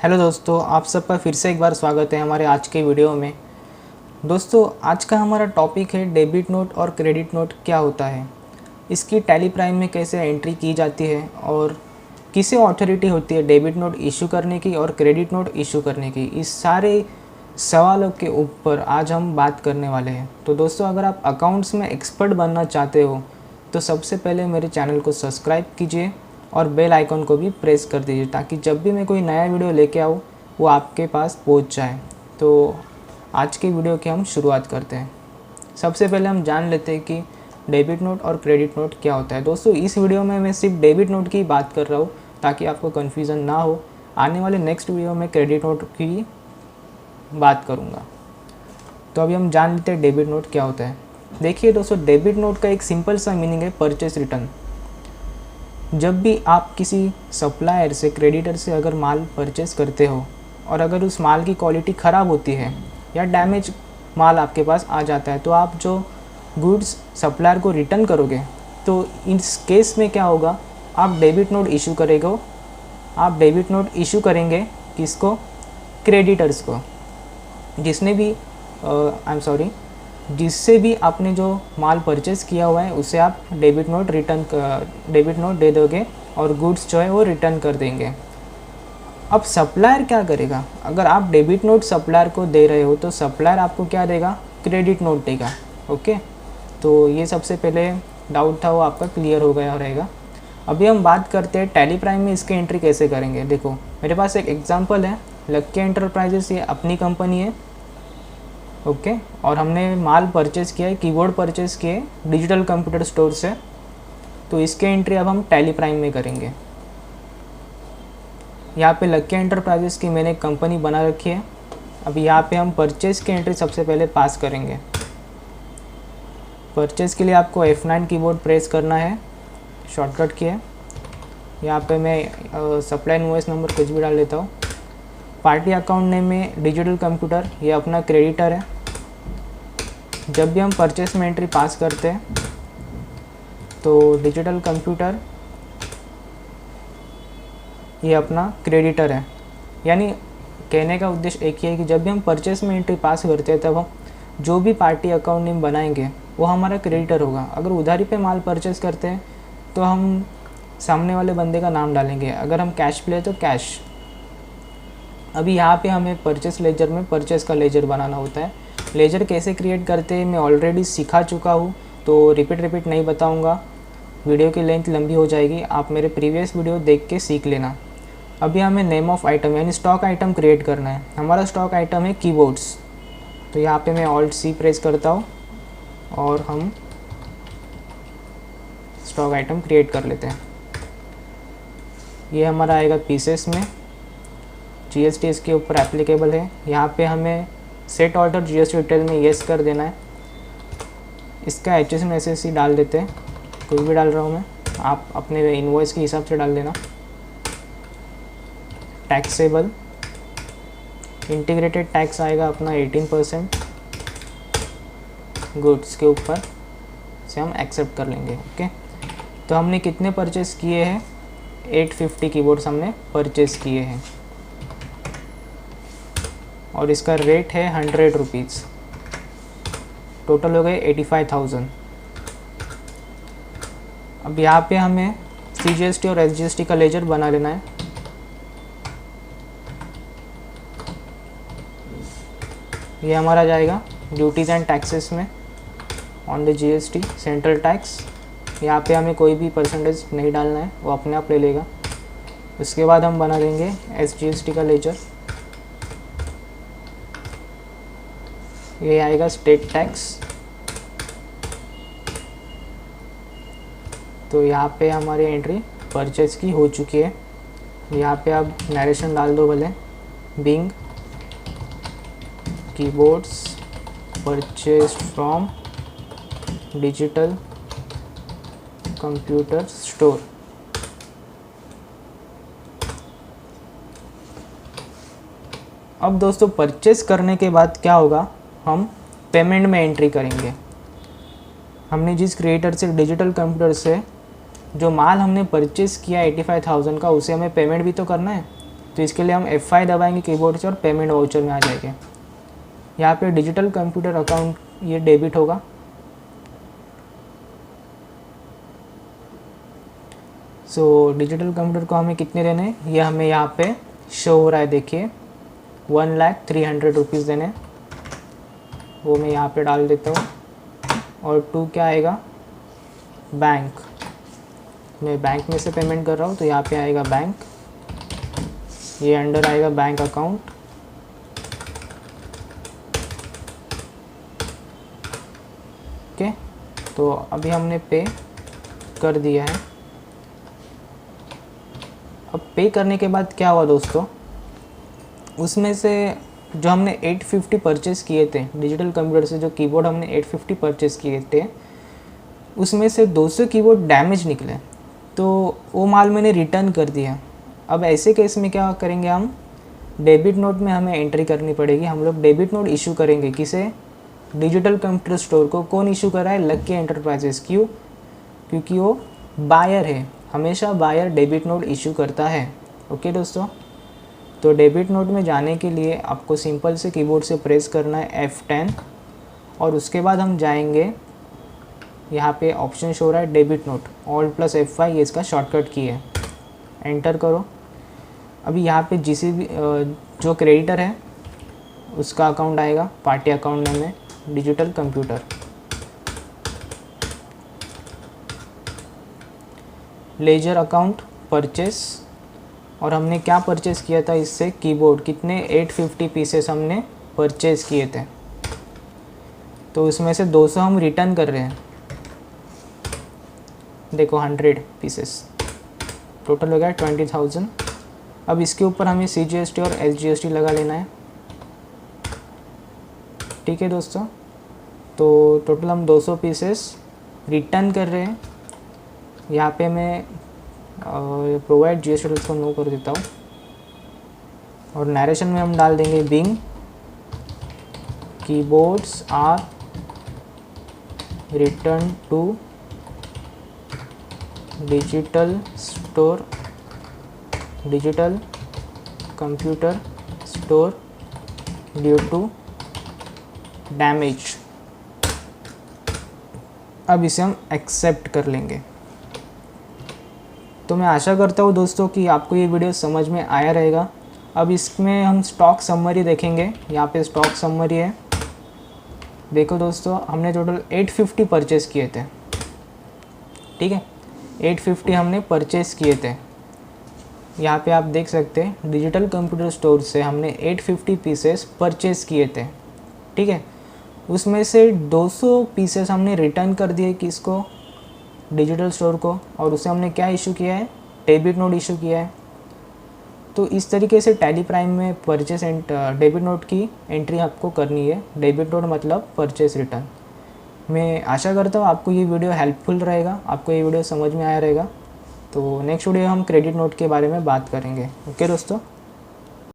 Hello दोस्तों, आप सबका फिर से एक बार स्वागत है हमारे आज के वीडियो में। दोस्तों, आज का हमारा टॉपिक है डेबिट नोट और क्रेडिट नोट क्या होता है, इसकी टैली प्राइम में कैसे एंट्री की जाती है और किसे अथॉरिटी होती है डेबिट नोट इशू करने की और क्रेडिट नोट इशू करने की। इस सारे सवालों के ऊपर आज हम बात करने वाले हैं। तो दोस्तों, अगर आप अकाउंट्स में एक्सपर्ट बनना चाहते हो तो सबसे पहले मेरे चैनल को सब्सक्राइब कीजिए और बेल आइकन को भी प्रेस कर दीजिए ताकि जब भी मैं कोई नया वीडियो लेके आऊँ वो आपके पास पहुंच जाए। तो आज के वीडियो की हम शुरुआत करते हैं। सबसे पहले हम जान लेते हैं कि डेबिट नोट और क्रेडिट नोट क्या होता है। दोस्तों, इस वीडियो में मैं सिर्फ डेबिट नोट की बात कर रहा हूँ ताकि आपको कन्फ्यूज़न ना हो। आने वाले नेक्स्ट वीडियो में क्रेडिट नोट की बात करूँगा। तो अभी हम जान लेते हैं डेबिट नोट क्या होता है। देखिए दोस्तों, डेबिट नोट का एक सिंपल सा मीनिंग है परचेस रिटर्न। जब भी आप किसी सप्लायर से, क्रेडिटर से अगर माल परचेस करते हो और अगर उस माल की क्वालिटी ख़राब होती है या डैमेज माल आपके पास आ जाता है तो आप जो गुड्स सप्लायर को रिटर्न करोगे तो इस केस में क्या होगा, आप डेबिट नोट इशू करेंगे। आप डेबिट नोट इशू करेंगे किसको? क्रेडिटर्स को। जिसने भी जिससे भी आपने जो माल परचेस किया हुआ है उसे आप डेबिट नोट दे दोगे और गुड्स जो है वो रिटर्न कर देंगे। अब सप्लायर क्या करेगा? अगर आप डेबिट नोट सप्लायर को दे रहे हो तो सप्लायर आपको क्या देगा? क्रेडिट नोट देगा। ओके, तो ये सबसे पहले डाउट था वो आपका क्लियर हो गया रहेगा। अभी हम बात करते हैं टैली प्राइम में इसके एंट्री कैसे करेंगे। देखो, मेरे पास एक एग्जांपल है, लक्की एंटरप्राइजेस, ये अपनी कंपनी है। ओके, और हमने माल परचेस किया है, कीबोर्ड परचेस किए डिजिटल कंप्यूटर स्टोर से। तो इसके एंट्री अब हम टैली प्राइम में करेंगे। यहाँ पे लक्की एंटरप्राइजेस की मैंने एक कंपनी बना रखी है। अब यहाँ पे हम परचेस की एंट्री सबसे पहले पास करेंगे। परचेस के लिए आपको F9 कीबोर्ड प्रेस करना है, शॉर्टकट की है। यहाँ पे मैं सप्लाई इनवॉइस नंबर कुछ भी डाल देता हूँ। पार्टी अकाउंट नेम में डिजिटल कंप्यूटर, ये अपना क्रेडिटर है। जब भी हम परचेस में एंट्री पास करते हैं तो डिजिटल कंप्यूटर ये अपना क्रेडिटर है। यानी कहने का उद्देश्य एक ही है कि जब भी हम परचेस में एंट्री पास करते हैं तब हम जो भी पार्टी अकाउंट नेम बनाएंगे वो हमारा क्रेडिटर होगा। अगर उधारी पे माल परचेस करते हैं तो हम सामने वाले बंदे का नाम डालेंगे, अगर हम कैश पे ले तो कैश। अभी यहाँ पे हमें परचेस लेजर में परचेस का लेजर बनाना होता है। लेजर कैसे क्रिएट करते हैं मैं ऑलरेडी सिखा चुका हूँ, तो रिपीट नहीं बताऊँगा, वीडियो की लेंथ लंबी हो जाएगी। आप मेरे प्रीवियस वीडियो देख के सीख लेना। अभी हमें नेम ऑफ आइटम यानी स्टॉक आइटम क्रिएट करना है। हमारा स्टॉक आइटम है कीबोर्ड्स। तो यहाँ पे मैं Alt+C प्रेस करता हूँ और हम स्टॉक आइटम क्रिएट कर लेते हैं। ये हमारा आएगा पीसेस में। GST इसके ऊपर एप्लीकेबल है। यहाँ पे हमें सेट ऑर्डर GST डिटेल में येस कर देना है। इसका HSN/SSC डाल देते हैं, कुछ भी डाल रहा हूँ मैं, आप अपने इनवॉइस के हिसाब से डाल देना। टैक्सेबल इंटीग्रेटेड टैक्स आएगा अपना 18%। गुड्स के ऊपर से हम एक्सेप्ट कर लेंगे। ओके, तो हमने कितने परचेस किए हैं? 850 कीबोर्ड्स हमने परचेस किए हैं और इसका रेट है 100 रुपीज़। टोटल हो गए 85,000। अब यहाँ पे हमें CGST और SGST का लेजर बना लेना है। ये हमारा जाएगा ड्यूटीज़ एंड टैक्सेस में on the GST central tax. यहाँ पे हमें कोई भी परसेंटेज नहीं डालना है, वो अपने आप ले लेगा। उसके बाद हम बना देंगे SGST का लेजर। ये आएगा स्टेट टैक्स। तो यहाँ पे हमारी एंट्री परचेज की हो चुकी है। यहाँ पे आप नरेशन डाल दो भले, being keyboards purchase from digital computer store. अब दोस्तों, परचेस करने के बाद क्या होगा, हम पेमेंट में एंट्री करेंगे। हमने जिस क्रिएटर से, डिजिटल कंप्यूटर से जो माल हमने परचेस किया 85,000 का, उसे हमें पेमेंट भी तो करना है। तो इसके लिए हम F5 दबाएंगे कीबोर्ड से और पेमेंट वाउचर में आ जाएंगे। यहाँ पे डिजिटल कंप्यूटर अकाउंट ये डेबिट होगा। सो डिजिटल कंप्यूटर को हमें कितने देने हैं, ये हमें यहाँ पे शो हो रहा है, देखिए 1,03,000 रुपीज़ देने, वो मैं यहाँ पे डाल देता हूँ। और 2 क्या आएगा, बैंक, मैं बैंक में से पेमेंट कर रहा हूँ तो यहाँ पे आएगा बैंक, ये अंडर आएगा बैंक अकाउंट। ओके, तो अभी हमने पे कर दिया है। अब पे करने के बाद क्या हुआ दोस्तों, उसमें से जो हमने 850 परचेज़ किए थे डिजिटल कंप्यूटर से, जो कीबोर्ड हमने 850 परचेज़ किए थे, उसमें से 200 कीबोर्ड डैमेज निकले, तो वो माल मैंने रिटर्न कर दिया। अब ऐसे केस में क्या करेंगे, हम डेबिट नोट में हमें एंट्री करनी पड़ेगी। हम लोग डेबिट नोट इशू करेंगे, किसे, डिजिटल कंप्यूटर स्टोर को। कौन इशू कर रहा है, लकी एंटरप्राइजेस। क्यों, क्योंकि वो बायर है, हमेशा बायर डेबिट नोट इशू करता है। ओके दोस्तों, तो डेबिट नोट में जाने के लिए आपको सिंपल से कीबोर्ड से प्रेस करना है F10 और उसके बाद हम जाएंगे, यहाँ पे ऑप्शन शो रहा है डेबिट नोट, Alt + F5 ये इसका शॉर्टकट की है, एंटर करो। अभी यहाँ पे भी जो क्रेडिटर है उसका अकाउंट आएगा, पार्टी अकाउंट नेम है digital computer. Ledger account purchase, और हमने क्या परचेस किया था इससे, कीबोर्ड, कितने 850 पीसेस हमने परचेस किए थे, तो उसमें से 200 हम रिटर्न कर रहे हैं। देखो 100 पीसेस, टोटल हो गया 20,000। अब इसके ऊपर हमें CGST और SGST लगा लेना है। ठीक है दोस्तों, तो टोटल हम 200 पीसेस रिटर्न कर रहे हैं। यहाँ पे मैं प्रोवाइड GST को नो कर देता हूँ और नरेशन में हम डाल देंगे being keyboards are return to digital store, digital computer store due to damage. अब इसे हम एक्सेप्ट कर लेंगे। तो मैं आशा करता हूँ दोस्तों कि आपको ये वीडियो समझ में आया रहेगा। अब इसमें हम स्टॉक समरी देखेंगे, यहाँ पे स्टॉक समरी है। देखो दोस्तों, हमने टोटल 850 परचेज़ किए थे, ठीक है, 850 हमने परचेज़ किए थे। यहाँ पे आप देख सकते हैं डिजिटल कंप्यूटर स्टोर से हमने 850 पीसेस परचेज़ किए थे, ठीक है। उसमें से 200 पीसेस हमने रिटर्न कर दिए किसको, डिजिटल स्टोर को, और उसे हमने क्या इशू किया है, डेबिट नोट इशू किया है। तो इस तरीके से टैली प्राइम में परचेस एंड डेबिट नोट की एंट्री आपको करनी है। डेबिट नोट मतलब परचेस रिटर्न। मैं आशा करता हूँ आपको ये वीडियो हेल्पफुल रहेगा, आपको ये वीडियो समझ में आया रहेगा। तो नेक्स्ट वीडियो हम क्रेडिट नोट के बारे में बात करेंगे। ओके दोस्तों।